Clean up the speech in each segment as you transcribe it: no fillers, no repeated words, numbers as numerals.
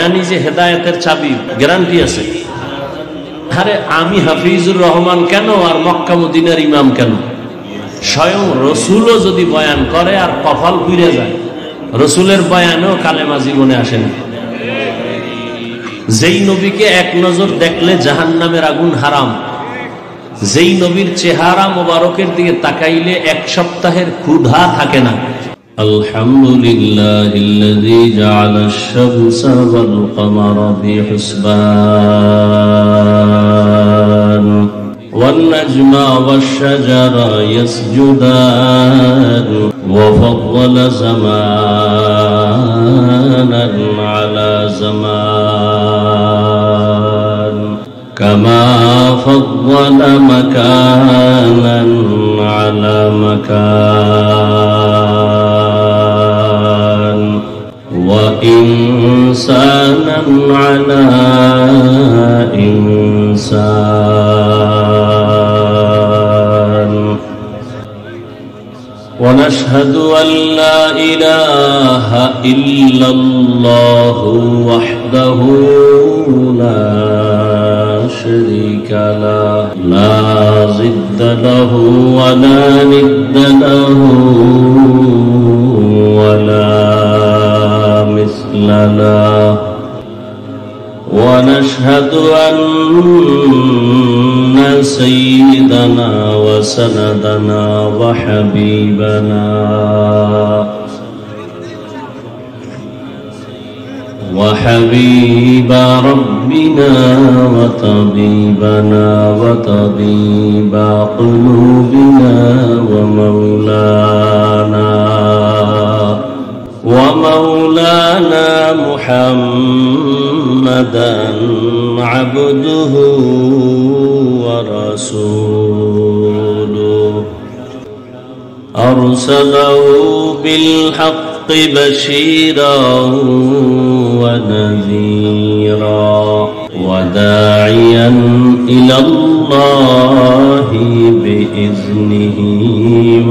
বয়ানই যে হেদায়েতের চাবি, গ্যারান্টি আছে। আরে আমি হাফিজুর রহমান কেন আর মক্কা মদিনার ইমাম কেন? স্বয়ং রসুলও যদি বয়ান করে আর কপাল পুড়ে যায়, রসুলের বয়ানেও কালেমা জীবনে আসে না। যেই নবীকে এক নজর দেখলে জাহান্নামের আগুন হারাম, যেই নবীর চেহারা মোবারকের দিকে তাকাইলে এক সপ্তাহের ক্ষুধা থাকে না। আলহামদুলিল্লাহিল্লাযী জাআলাশ শামসা ওয়াল কমারা বিহিসবান ওয়ান নাজমা ওয়াশ শাজারা ইয়াসজুদান ওয়া ফাদ্দালা জামানান আলা জামান কামা ফাদ্দালা মাকানান আলা মাকান ওয়া ইনসানান আলা ইনসান ওয়া নাশহাদু আল্লা ইলাহা ইল্লাল্লাহু ওয়াহদাহু লা شريك له لا ضد له ولا ند له ولا مثل له ونشهد أن سيدنا وسندنا وحبيبنا وحبيب ربنا وطبيبنا وطبيب قلوبنا ومولانا محمدا عبده ورسوله أرسله بالحق بشيرا ونذيرا وداعيا إلى الله بإذنه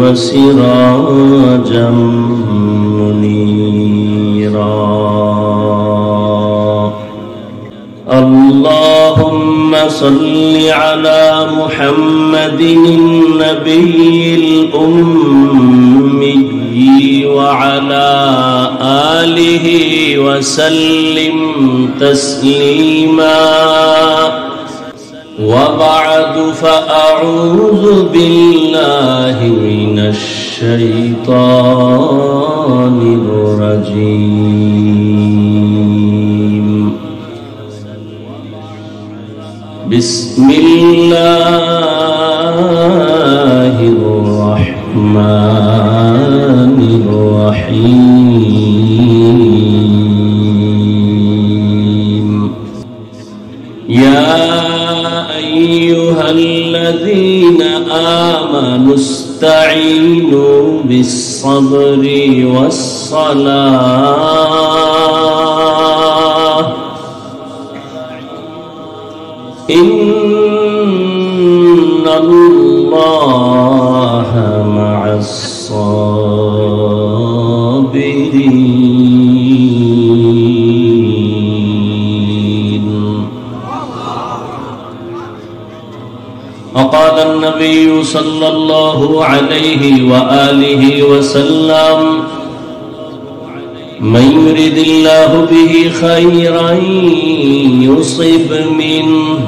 وسراجا منيرا اللهم صل على محمد النبي الأمي وعلى آله وسلم تسليما وبعد فأعوذ بالله من الشيطان الرجيم بسم الله الرحمن الرحيم يا أيها الذين آمنوا استعينوا بالصبر والصلاة إن الله مع الصابرين. وقال النبي صلى الله عليه وآله وسلم من يرد الله به خيرا يصب منه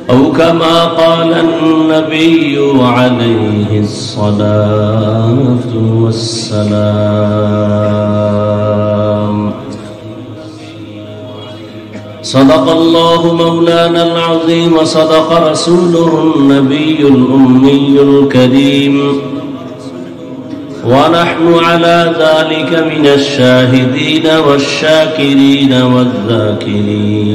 أو كما قال النبي عليه الصلاة والسلام. صدق الله مولانا العظيم وصدق رسوله النبي الأمي الكريم ونحن على ذلك من الشاهدين والشاكرين والذاكرين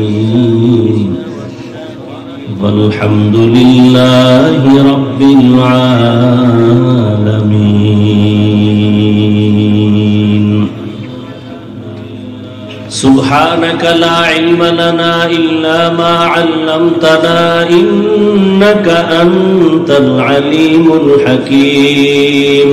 والحمد لله رب العالمين. سبحانك لا علم لنا إلا ما علمتنا إنك أنت العليم الحكيم.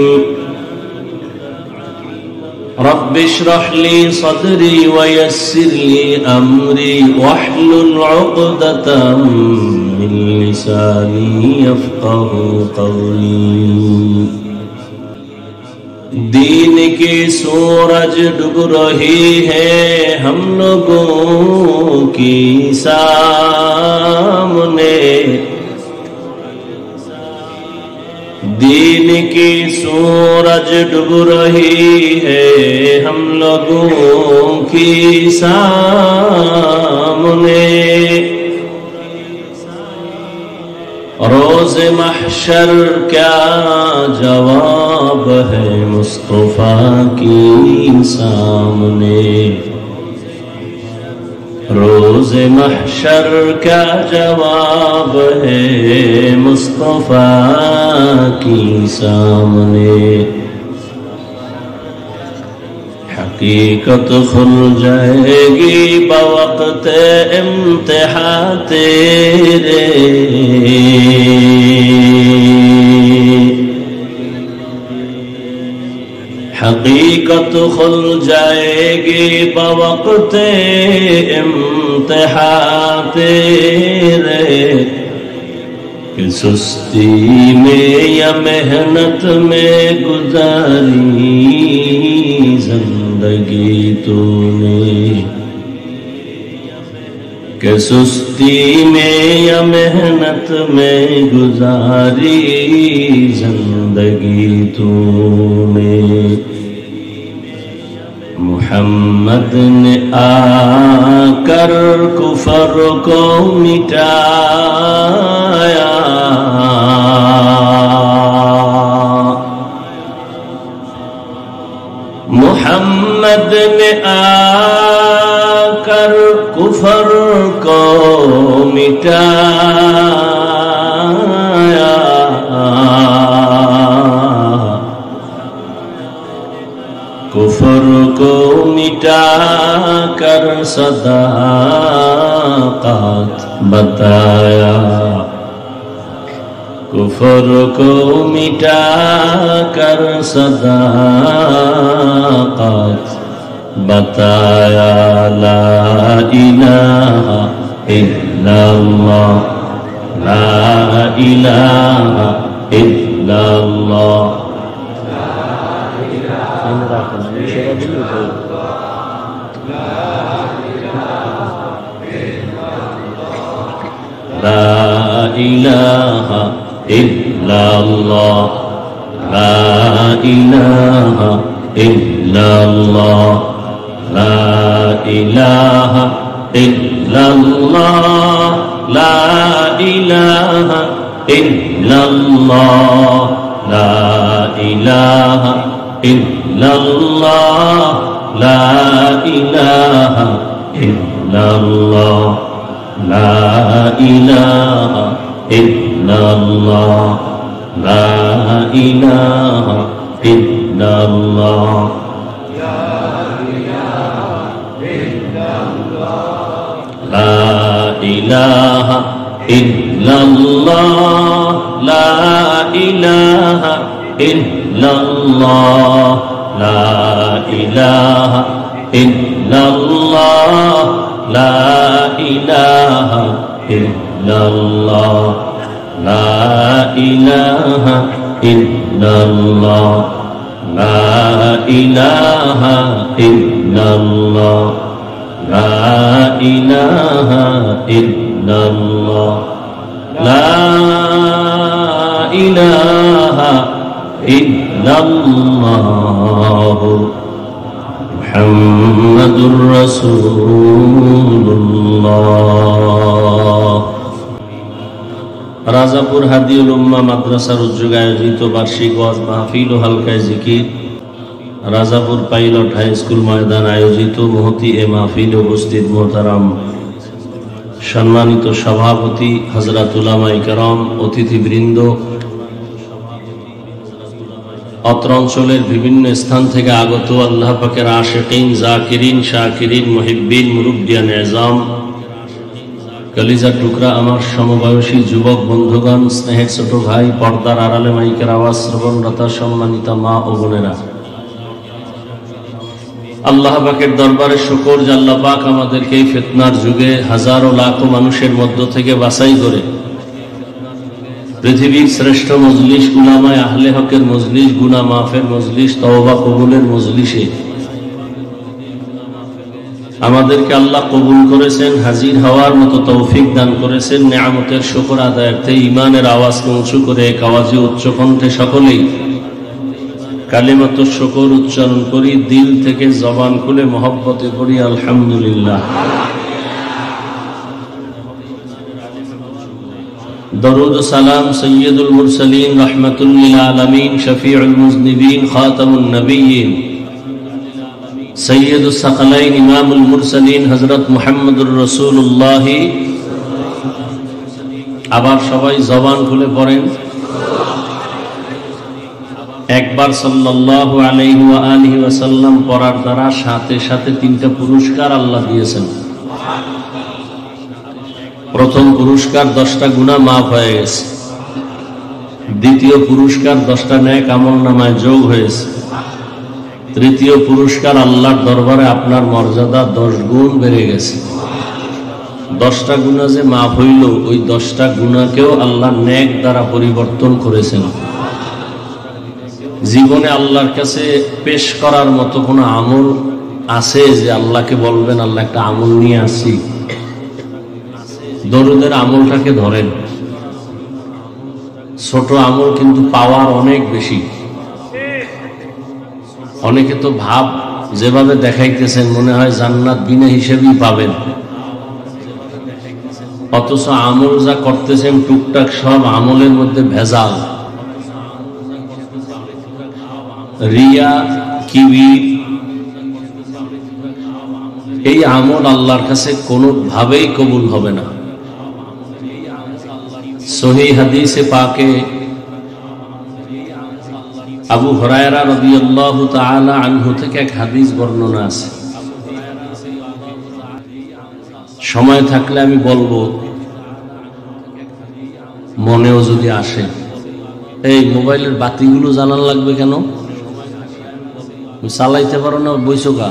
رب اشرح لي صدري ويسر لي أمري واحلل عقدة من لساني يفقهوا قولي دین کی سورج ڈوب رہی ہے ہم لوگوں کی سامنے دین کی سورج ڈوب رہی ہے ہم لوگوں کی سامنے روز محشر کیا جواب ہے مصطفیٰ کی سامنے روز محشر کیا جواب ہے مصطفیٰ کی سامنے حقیقت کھل جائے گی بوقت امتحان تیرے حقیقت کھل جائے گی بوقت امتحان تیرے کہ سستی میں یا محنت میں گزاری زندگی تو نے کہ سستی میں یا محنت میں گزاری زندگی تو نے محمد نے آ کر کفر کو مٹایا محمد نے آ کر کفر کو مٹایا کفر کو مٹا کر صداقت بتایا کفر کو مٹا کر صداقت بتایا لا الہ الا اللہ لا الہ الا اللہ لا الہ الا اللہ لا الہ الا اللہ لا الہ الا اللہ لا الہ الا اللہ لا الہ الا اللہ لا الہ الا اللہ لا الہ الا اللہ لا الہ الا اللہ لا الہ الا اللہ لا الہ الا اللہ لا الہ الا اللہ لا الہ الا اللہ لا الہ الا اللہ لا الہ الا اللہ لا الہ الا اللہ لا الہ الا اللہ محمد رسول اللہ রাজাপুর হাদিউল উম্মাহ মাদ্রাসার উদ্যোগে আয়োজিত বার্ষিক ওয়াজ মাহফিল ও হালকায় জিকির রাজাপুর পাইলট হাই স্কুল ময়দান আয়োজিত মহতি এ মাহফিলে উপস্থিত মোহতারাম সম্মানিত সভাপতি হযরত উলামায়ে কেরাম অতিথিবৃন্দ অত্র অঞ্চলের বিভিন্ন স্থান থেকে আগত আল্লাহ পাকের আশিকিন জাকিরিন শাকিরিন মুহিব্বিন মুরব্বিয়ান এজাম কলিজার টুকরা আমার সমবয়সী যুবক বন্ধুগণ স্নেহের ছোট ভাই পর্দার আড়ালে মাইকের আওয়াজ শ্রবণরতা সম্মানিতা মা ও বোনেরা আল্লাহ পাকের দরবারে শুকর যে আল্লাহ পাক আমাদেরকে এই ফিতনার যুগে হাজারো লাখো মানুষের মধ্য থেকে বাছাই করে পৃথিবীর শ্রেষ্ঠ মজলিস উলামায়ে আহলে হকের মজলিস, গুনাহ মাফের মজলিস, তওবা কবুলের মজলিসে আমাদেরকে আল্লাহ কবুল করেছেন, হাজির হওয়ার মতো তৌফিক দান করেছেন। নেয়ামতের শুকর আদায়ার্থে ঈমানের আওয়াজকে উঁচু করে এক আওয়াজে উচ্চ কণ্ঠে সকলেই কালিমাতুশ শুকর উচ্চারণ করি, দিল থেকে জবান খুলে মহব্বতে পড়ি আলহামদুলিল্লাহ। দরুদ ও সালাম সৈয়দুল মুরসালিন রাহমাতুল লিল আলামিন শফিউল মুজনিবিন খাতামুন নবিয়্যিন সৈয়দুস সাকালাইন ইমামুল মুরসালিন হযরত মুহাম্মদুর রাসূলুল্লাহ। আবার সবাই জবান খুলে পড়েন একবার সাল্লাল্লাহু আলাইহি ওয়া আলিহি ওয়াসাল্লাম পড়ার দ্বারা সাথে সাথে তিনটা পুরস্কার আল্লাহ দিয়েছেন। প্রথম পুরস্কার 10টা গুনাহ মাফ হয়ে গেছে, দ্বিতীয় পুরস্কার 10টা নেক আমলনামায় যোগ হয়েছে, তৃতীয় পুরস্কার আল্লাহর দরবারে আপনার মর্যাদা 10 গুণ বেড়ে গেছে। 10টা গুনাহ যে মাফ হইল, ওই 10টা গুনাহকেও আল্লাহ নেক দ্বারা পরিবর্তন করেছেন। জীবনে আল্লাহর কাছে পেশ করার মতো কোনো আমল আছে যে আল্লাহকে বলবেন আল্লাহ একটা আমল নিয়ে আসি? দরুদের আমলটাকে ধরেন, ছোট আমল কিন্তু পাওয়ার অনেক বেশি। অনেকে তো ভাব যেভাবে দেখাইতেছেন মনে হয় জান্নাত বিনা হিসেবেই পাবেন, অথচ আমল যা করতেছেন টুকটাক সব আমলের মধ্যে ভেজাল, রিয়া, কিবির। এই আমল আল্লাহর কাছে কোনোভাবেই কবুল হবে না। সহিহ হাদিসে পাকে আবু হুরায়রা রাদিয়াল্লাহু তাআলা আনহু থেকে এক হাদিস বর্ণনা আছে, সময় থাকলে আমি বলবো, মনেও যদি আসে। এই মোবাইলের বাতিগুলো জানান লাগবে কেন? চালাইতে পারো না, বইছো কা?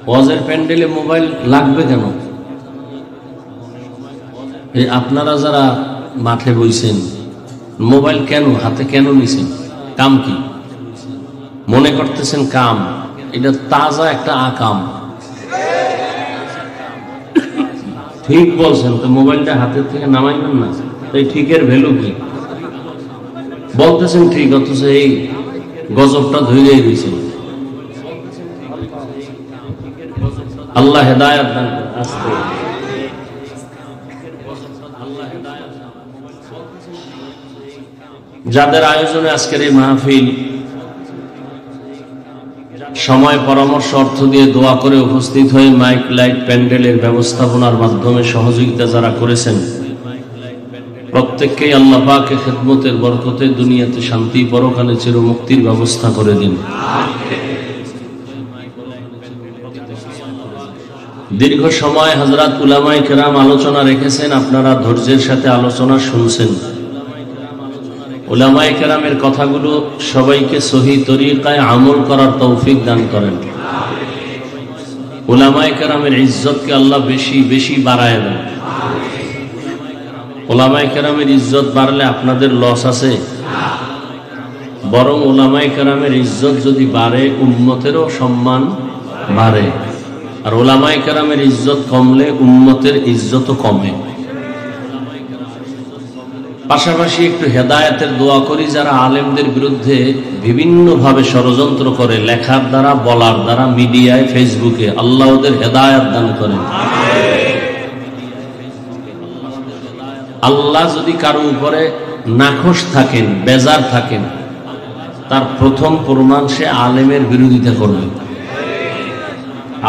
ওয়াজের প্যান্ডেলে মোবাইল লাগবে কেন? এই আপনারা যারা মাঠে বইছেন মোবাইল কেন হাতে কেন নিছেন? কাম কি? মনে করতেছেন কাম, এটা তাজা একটা আকাম। ঠিক বলছেন, তো মোবাইলটা হাতের থেকে নামাইবেন না, এই ঠিকের ভ্যালু কি? বলতেছেন ঠিক, অথচ এই গজবটা ধরে দিয়েছেন। আল্লাহ হেদায়েত দান করুন। যাদের আয়োজনে আজকের এই মাহফিল, সময়, পরামর্শ, অর্থ দিয়ে দোয়া করে উপস্থিত হয়ে মাইক, লাইট, প্যান্ডেলের ব্যবস্থাপনার মাধ্যমে সহযোগিতা যারা করেছেন, প্রত্যেককেই আল্লাহ পাকের খেদমতের বরকতে দুনিয়াতে শান্তি, পরকালে চিরমুক্তির ব্যবস্থা করে দিন। দীর্ঘ সময় হযরত উলামায়ে কেরাম আলোচনা রেখেছেন, আপনারা ধৈর্যের সাথে আলোচনা শুনছেন। উলামায়ে কেরামের কথাগুলো সবাইকে সহি তরিকায় আমল করার তৌফিক দান করেন। উলামায়ে কেরামের ইজ্জতকে আল্লাহ বেশি বেশি বাড়ায় দেন। উলামায়ে কেরামের ইজ্জত বাড়লে আপনাদের লস আছে? বরং উলামায়ে কেরামের ইজ্জত যদি বাড়ে, উম্মতেরও সম্মান বাড়ে। আর উলামায়ে কেরামের ইজ্জত কমলে উম্মতের ইজ্জতও কমে। পাশাপাশি একটু হেদায়েতের দোয়া করি, যারা আলেমদের বিরুদ্ধে বিভিন্নভাবে ষড়যন্ত্র করে, লেখার দ্বারা, বলার দ্বারা, মিডিয়ায়, ফেসবুকে, আল্লাহ ওদের হেদায়েত দান করেন। আল্লাহ যদি কারো উপরে নাখোশ থাকেন, বেজার থাকেন, তার প্রথম প্রমাণ সে আলেমের বিরোধিতা করবে।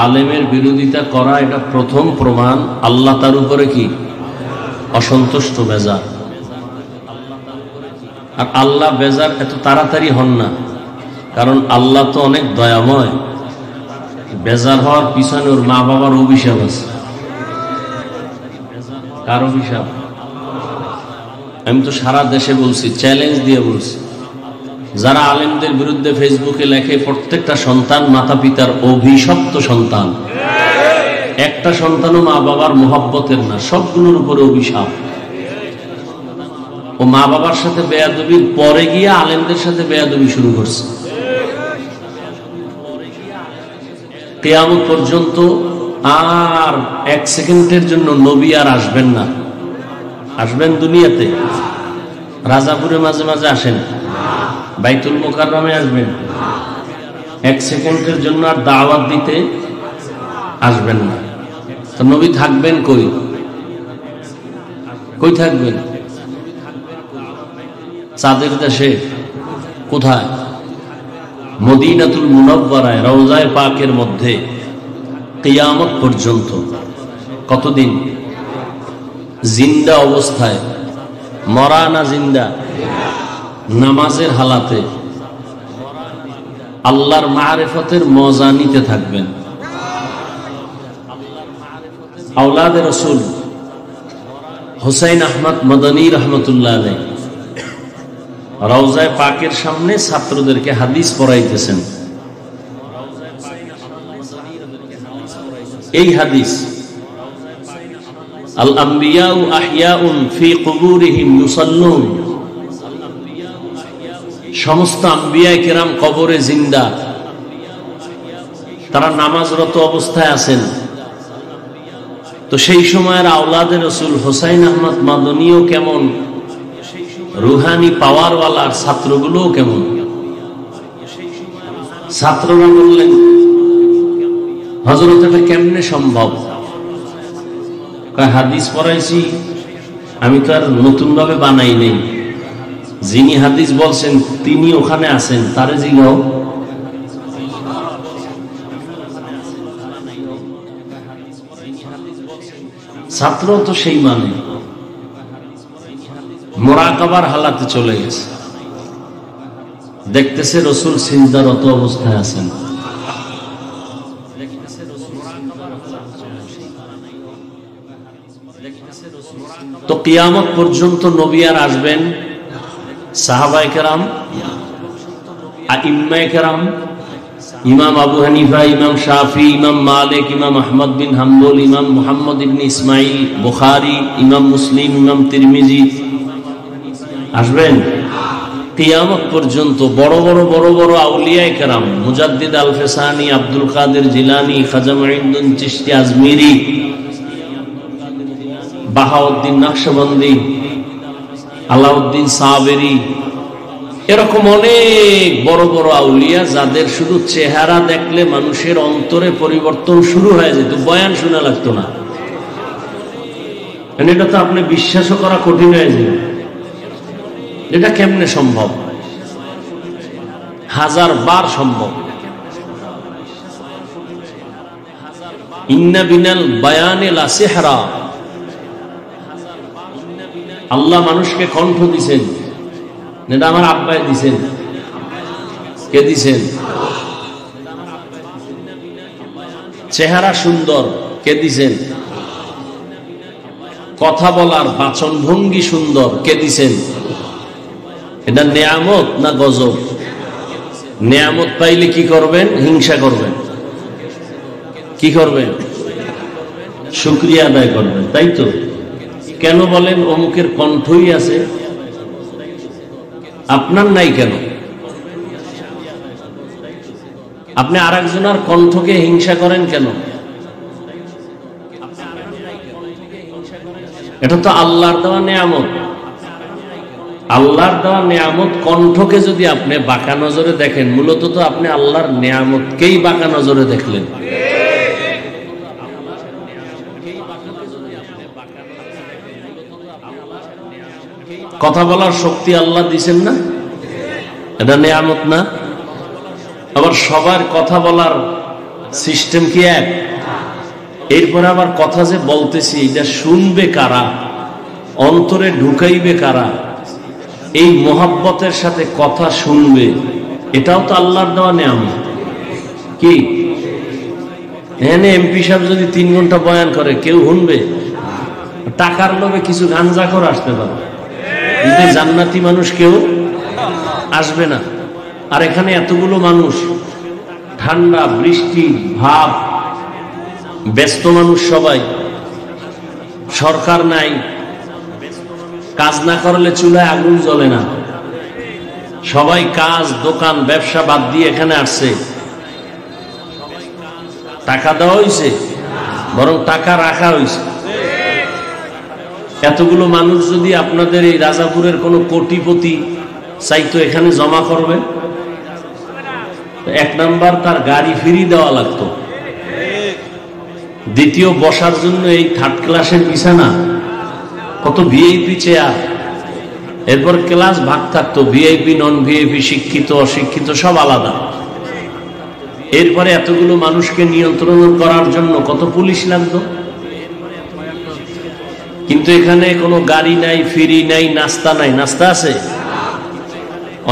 আলেমের বিরোধিতা করা এটা প্রথম প্রমাণ আল্লাহ তার উপরে কি অসন্তুষ্ট, বেজার। আর আল্লাহ বেজার এত তাড়াতাড়ি হন না, কারণ আল্লাহ তো অনেক দয়াময়। বেজার হওয়ার পিছনে ওর মা বাবার অভিশাপ আছে। কার অভিশাপ? আমি তো সারা দেশে বলছি, চ্যালেঞ্জ দিয়ে বলছি, যারা আলেমদের বিরুদ্ধে ফেসবুকে লেখে প্রত্যেকটা সন্তান মাতা পিতার অভিশপ্ত সন্তান, একটা সন্তানও মা বাবার মোহাব্বতের না, সবগুলোর উপরে অভিশাপ। ও মা বাবার সাথে বেয়াদবির পরে গিয়ে আলেমদের সাথে বেয়াদবি শুরু করছে। কিয়ামত পর্যন্ত আর এক সেকেন্ডের জন্য নবী আর আসবেন না। আসবেন দুনিয়াতে, রাজাপুরে মাঝে মাঝে আসেন, বাইতুল মুকাররমে আসবেন, এক সেকেন্ডের জন্য আর দাওয়াত দিতে আসবেন না। তো নবী থাকবেন কই? কই থাকবেন? চাঁদের দেশে? কোথায়? মদিনাতুল মুনাওয়ারায়, রওজায়ে পাকের মধ্যে। কিয়ামত পর্যন্ত কতদিন? জিন্দা অবস্থায়, মরা না জিন্দা? নামাজের হালাতে আল্লাহর মারিফতের মজা নিতে থাকবেন। আওলাদে রাসূল হুসাইন আহমদ মদনী রহমতুল্লাহ আলাইহি রওজায়ে পাকের সামনে ছাত্রদেরকে হাদিস পড়াইতেছেন। এই হাদিস, আল আম্বিয়াউ আহইয়াউন ফি কুবুরিহিম ইউসাল্লুন, সমস্ত আম্বিয়া কিরাম কবরে জিন্দা, তারা নামাজরত অবস্থায় আছেন। তো সেই সময়ের আওলাদে রাসূল হুসাইন আহমদ মাদনীও কেমন, রুহানি পাওয়ারওয়ালার ছাত্রগুলো কেমন। ছাত্ররা বললেন, হযরত এটা কেমনে সম্ভব? হাদিস পড়াইছি, আমি তো আর নতুন ভাবে বানাই নেই, যিনি হাদিস বলছেন তিনি ওখানে আছেন, তারে জিগাও। ছাত্র তো সেই মানে মুরাকাবার হালাতে চলে গেছে, দেখতেছে রাসূল সিজদারত অবস্থায় আছেন। তো কিয়ামত পর্যন্ত নবী আর আসবেন? সাহাবায়ে কেরাম, আইম্মায়ে কেরাম, ইমাম আবু হানিফা, ইমাম শাফি, ইমাম মালিক, ইমাম আহমদ বিন হাম্বল, ইমাম মুহাম্মদ ইবনে ইসমাইল, বুখারী, ইমাম মুসলিম, ইমাম তিরমিজি আসবেন? কিয়ামত পর্যন্ত বড় বড় বড় বড় আউলিয়ায়ে কেরাম, মুজাদ্দিদ আল ফিসানি, আব্দুল কাদের জিলানী, খাজা মুঈনুদ্দিন চিশতি আজমিরি, বাহাউদ্দিন নকশবন্দি, আলাউদ্দিন সাবেরি, এরকম অনেক বড় বড় আউলিয়া যাদের শুধু চেহারা দেখলে মানুষের অন্তরে পরিবর্তন শুরু হয়ে যেত, বয়ান শোনা লাগতো না। এটা তো আপনি বিশ্বাসও করা কঠিন হয়ে যাবে। এটা কেমনে সম্ভব? হাজার বার সম্ভব। ইন্না বিনাল বায়ানে লা সিহরা, আল্লাহ মানুষকে কণ্ঠ দিছেন, এটা আমার আব্বাই দিছেন। কে দিছেন? চেহারা সুন্দর, কে দিছেন? কথা বলার বাচন ভঙ্গি সুন্দর, কে দিছেন? এটা নেয়ামত না গজব? নেয়ামত পাইলে কি করবেন? হিংসা করবেন। কি করবেন? শুকরিয়া আদায় করবেন, তাই তো? কেন বলেন অমুকের কণ্ঠই আছে, আপনার নাই কেন? আপনি আরেকজনের কণ্ঠকে হিংসা করেন কেন? এটা তো আল্লাহর দেওয়া নেয়ামত। আল্লাহর দেওয়া নেয়ামত কণ্ঠকে যদি আপনি বাঁকা নজরে দেখেন, মূলত তো আপনি আল্লাহর নেয়ামতকেই বাঁকা নজরে দেখলেন। কথা বলার শক্তি আল্লাহ দিছেন না? এটা নেয়ামত না? আবার সবার কথা বলার সিস্টেম কি এক? এরপরে আবার কথা যে বলতেছি, এটা শুনবে কারা, অন্তরে ঢুকাইবে কারা, এই মোহাব্বতের সাথে কথা শুনবে, এটাও তো আল্লাহর দেওয়া নেয়ামত। কি এখানে এমপি সাহেব যদি 3 ঘন্টা বয়ান করে, কেউ শুনবে? টাকার লোভে কিছু গাঞ্জাখোর আসতে পারে, কিন্তু জান্নাতি মানুষ কেউ আসবে না। আর এখানে এতগুলো মানুষ, ঠান্ডা বৃষ্টি ভাব, ব্যস্ত মানুষ সবাই, সরকার নাই, কাজ না করলে চুলায় আগুন জ্বলে না, সবাই কাজ দোকান ব্যবসা বাদ দিয়ে এখানে আসছে। টাকা দেওয়া হয়েছে, বরং টাকা রাখা হয়েছে। এতগুলো মানুষ যদি আপনাদের এই রাজাপুরের কোনো কোটিপতি চাইতো এখানে জমা করবে, এক নাম্বার তার গাড়ি ফ্রি দেওয়া লাগতো, দ্বিতীয় বসার জন্য এই থার্ড ক্লাসের বিছানা, কত ভিআইপি চেয়ার, এরপর ক্লাস ভাগ থাকতো, ভিআইপি নন ভিআইপি, শিক্ষিত অশিক্ষিত সব আলাদা। এরপরে এতগুলো মানুষকে নিয়ন্ত্রণ করার জন্য কত পুলিশ লাগতো। কিন্তু এখানে কোনো গাড়ি নাই, ফ্রি নাই, নাস্তা নাই। নাস্তা আছে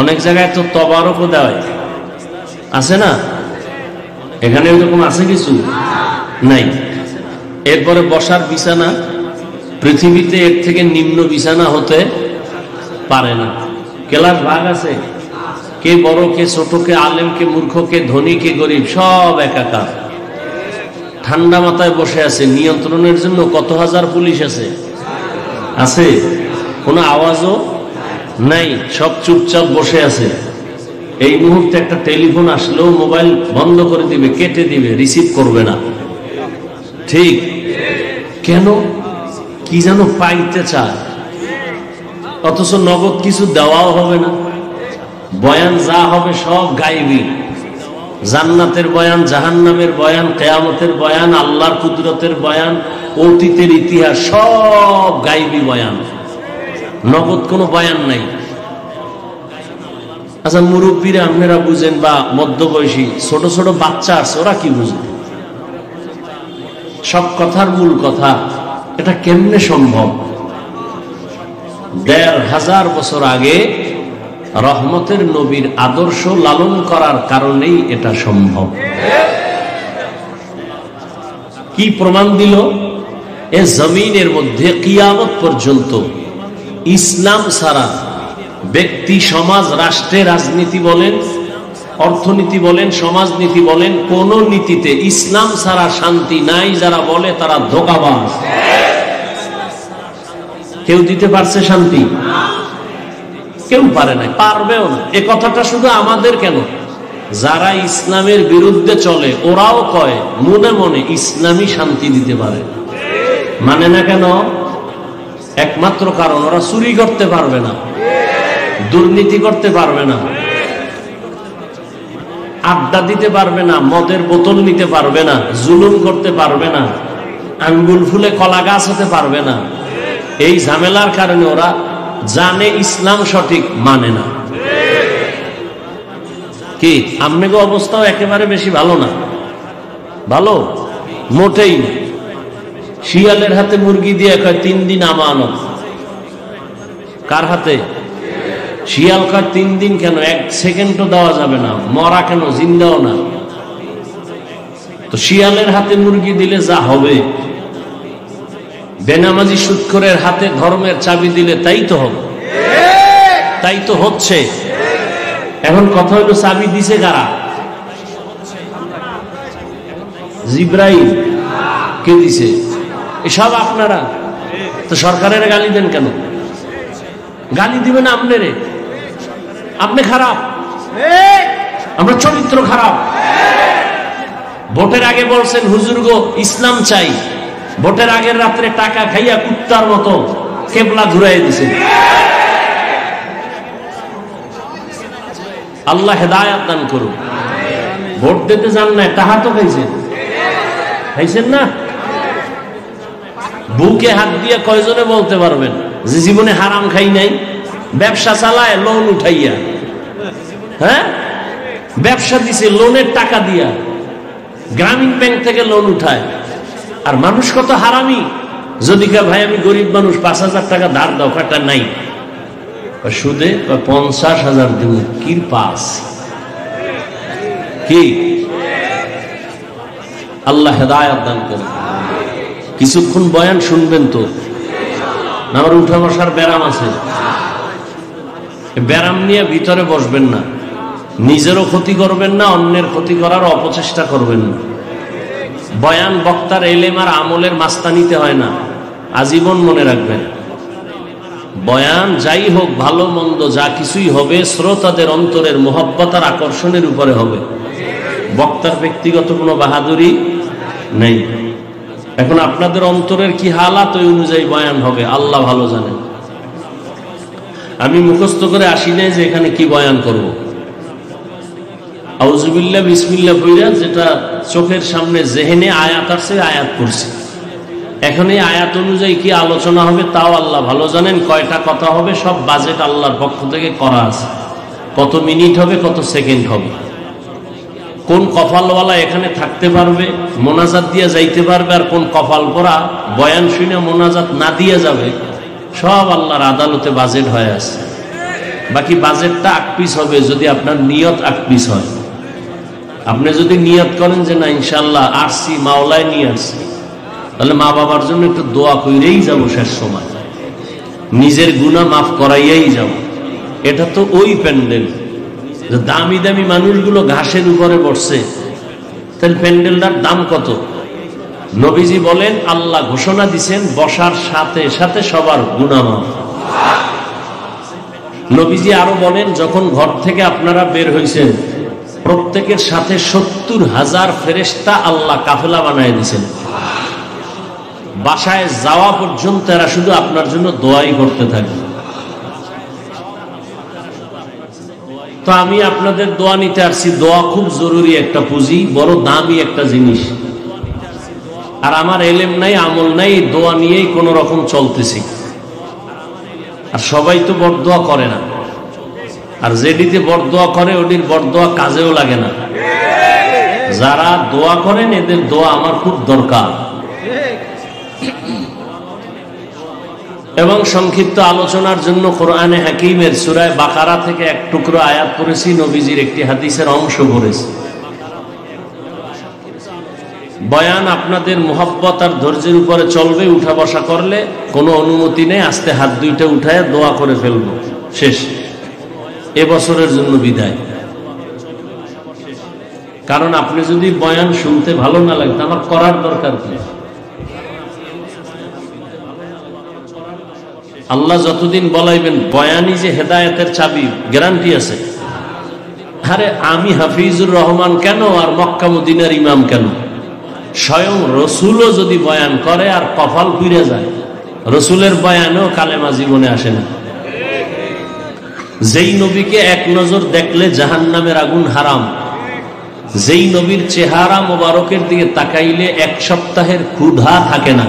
অনেক জায়গায়, তো তবারকও দেওয়া আছে না, এখানে এরকম আছে কিছু নাই। এরপরে বসার বিছানা, পৃথিবীতে এর থেকে নিম্ন বিছানা হতে পারে না। ক্লাস ভাগ আছে, কে বড় কে ছোট, কে আলেম কে মূর্খ, কে ধনী কে গরিব, সব একাকার। ঠান্ডা মাথায় বসে আছে, নিয়ন্ত্রণের জন্য কত হাজার পুলিশ আছে, আছে কোনো আওয়াজও নাই, সব চুপচাপ বসে আছে। এই মুহূর্তে একটা টেলিফোন আসলেও মোবাইল বন্ধ করে দিবে, কেটে দিবে, রিসিভ করবে না। ঠিক কেন? কি যেন পাইতে চায়, অথচ নগদ কিছু দেওয়াও হবে না। বয়ান যা হবে সব গায়েবী, জান্নাতের বয়ান, জাহান্নামের বয়ান, কিয়ামতের বয়ান, আল্লাহর কুদরতের বয়ান, অতীতের ইতিহাস, সব গায়েবী বয়ান, নগদ কোনো বয়ান নাই। আচ্ছা মুরব্বীরা আপনারা বুঝেন, বা মধ্যবয়সী ছোট ছোট বাচ্চা আছে, ওরা কি বুঝে? সব কথার মূল কথা, এটা কেমনে সম্ভব? ১৫০০ বছর আগে রহমতের নবীর আদর্শ লালন করার কারণেই এটা সম্ভব। কি প্রমাণ দিল? এ জমিনের মধ্যে কিয়ামত পর্যন্ত ইসলাম ছাড়া ব্যক্তি, সমাজ, রাষ্ট্রে, রাজনীতি বলেন, অর্থনীতি বলেন, সমাজনীতি বলেন, কোন নীতিতে ইসলাম ছাড়া শান্তি নাই। যারা বলে তারা ধোঁকাবাজ। কেউ দিতে পারছে শান্তি? কেউ পারে না, পারবেও না। এ কথাটা শুধু আমাদের কেন, যারা ইসলামের বিরুদ্ধে চলে ওরাও কয় মনে মনে ইসলামী শান্তি দিতে পারে। মানে না কেন? একমাত্র কারণ ওরা চুরি করতে পারবে না, দুর্নীতি করতে পারবে না, আড্ডা দিতে পারবে না, মদের বোতল নিতে পারবে না, জুলুম করতে পারবে না, আঙ্গুল ফুলে কলা গাছ হতে পারবে না। এই ঝামেলার কারণে ওরা জানে ইসলাম সঠিক, মানে না। কি আপনাকে অবস্থাও একেবারে বেশি ভালো না, ভালো মোটেই না। শিয়ালের হাতে মুরগি দিয়ে কয় 3 দিন আমানত। কার হাতে? শিয়াল কয় 3 দিন কেন, 1 সেকেন্ডও দেওয়া যাবে না, মরা কেন, জিন্দাও না। তো শিয়ালের হাতে মুরগি দিলে যা হবে, বেনামাজি সুদখোরের হাতে ধর্মের চাবি দিলে তাই তো হবে, তাই তো হচ্ছে। এখন কথা হলো চাবি দিছে কারা? জিব্রাইল। কে দিছে? এসব আপনারা। তো সরকারের গালি দেন কেন? গালি দিবেন আপনারে, আপনি খারাপ, আমরা চরিত্র খারাপ। ভোটের আগে বলছেন হুজুর গো ইসলাম চাই, ভোটের আগের রাত্রে টাকা খাইয়া কুত্তার মতো কেবলা ঘুরাই দিছেন। আল্লাহ হেদায়াত দান করুন। ভোট দিতে যান না, টাকা তো খাইছেন, খাইছেন না? বুকে হাত দিয়ে কয়জনে বলতে পারবেন যে জীবনে হারাম খাই নাই? ব্যবসা চালায় লোন উঠাইয়া, হ্যাঁ ব্যবসা দিছে লোনের টাকা দিয়া, গ্রামীণ ব্যাংক থেকে লোন উঠায়। আর মানুষ কত হারামি। যদি কে ভাই আমি গরিব মানুষ, 5,000 টাকা ধার দাও, কাটা নাই, সুদে 50,000 দিব, কি পাস? কি আল্লাহ হেদায়াত দান করে। কিছুক্ষণ বয়ান শুনবেন তো, আমার উঠা বসার ব্যারাম আছে, ব্যারাম নিয়ে ভিতরে বসবেন না, নিজেরও ক্ষতি করবেন না, অন্যের ক্ষতি করার অপচেষ্টা করবেন না। বয়ান বক্তার এলেম আর আমলের মাস্তানিতে হয় না, আজীবন মনে রাখবেন। বয়ান যাই হোক, ভালো মন্দ যা কিছুই হবে, শ্রোতাদের অন্তরের মোহব্বত আর আকর্ষণের উপরে হবে, বক্তার ব্যক্তিগত কোনো বাহাদুরি নেই। এখন আপনাদের অন্তরের কি হালাত, ওই অনুযায়ী বয়ান হবে, আল্লাহ ভালো জানেন। আমি মুখস্থ করে আসি নাই যে এখানে কি বয়ান করব। আউযুবিল্লাহ বিসমিল্লাহ পড়া যেটা চোখের সামনে জেহেনে আয়াত আসছে আয়াত পড়ছি। এখন এই আয়াত অনুযায়ী কি আলোচনা হবে তাও আল্লাহ ভালো জানেন। কয়টা কথা হবে সব বাজেট আল্লাহর পক্ষ থেকে করা আছে। কত মিনিট হবে, কত সেকেন্ড হবে, কোন কপালওয়ালা এখানে থাকতে পারবে, মোনাজাত দিয়ে যাইতে পারবে, আর কোন কপাল পরা বয়ান শুনে মোনাজাত না দিয়ে যাবে, সব আল্লাহর আদালতে বাজেট হয়ে আছে। বাকি বাজেটটা আকপিস হবে যদি আপনার নিয়ত আকপিস হয়। আপনি যদি নিয়ত করেন যে না ইনশাল্লাহ আসছি, মাওলায় নিয়ে আসছি, তাহলে মা বাবার জন্য একটু দোয়া কইরেই যাব, শেষ সময় নিজের গুনাহ মাফ করাইয়াই যাব। এটা তো ওই প্যান্ডেল যে দামি দামি মানুষগুলো ঘাসের উপরে বসছে, তাহলে প্যান্ডেলটার দাম কত? নবীজি বলেন আল্লাহ ঘোষণা দিছেন বসার সাথে সাথে সবার গুনাহ মাফ। নবীজি আরো বলেন যখন ঘর থেকে আপনারা বের হইছেন প্রত্যেকের সাথে ৭০,০০০ ফেরেশতা আল্লাহ কাফেলা বানায় দিয়েছেন। বাসায় যাওয়া পর্যন্ত এরা শুধু আপনার জন্য দোয়াই করতে থাকে। তো আমি আপনাদের দোয়া নিতে আসছি। দোয়া খুব জরুরি একটা পুঁজি, বড় দামি একটা জিনিস। আর আমার এলেম নাই, আমল নাই, দোয়া নিয়েই কোন রকম চলতেছি। আর সবাই তো বরদোয়া করে না, আর যেটিতে বরদোয়া করে ওটির বরদোয়া কাজেও লাগে না। যারা দোয়া করেন এদের দোয়া আমার খুব দরকার। এবং সংক্ষিপ্ত আলোচনার জন্য কোরআনে হাকিমের সূরা বাকারা থেকে এক টুকরো আয়াত পড়েছি, নবীজির একটি হাদিসের অংশ পড়েছি। বয়ান আপনাদের মুহাব্বত আর ধৈর্যের উপরে চলবে। উঠা বসা করলে কোনো অনুমতি নেই, আস্তে হাত দুইটা উঠায় দোয়া করে ফেলবো, শেষ। এবছরের জন্য বিদায়। কারণ আপনি যদি বয়ান শুনতে ভালো না লাগে, আমার করার দরকার কি? আল্লাহ যতদিন বলাইবেন, বয়ানই যে হেদায়েতের চাবি, গ্যারান্টি আছে। আরে আমি হাফিজুর রহমান কেন আর মক্কা মদিনার ইমাম কেন? স্বয়ং রসুলও যদি বয়ান করে আর কপাল ফিরে যায়, রসুলের বয়ানেও কালেমা জীবনে আসে না। যেই নবীকে এক নজর দেখলে জাহান্নামের আগুন হারাম, যেই নবীর চেহারা মোবারকের দিকে তাকাইলে এক সপ্তাহের ক্ষুধা থাকে না,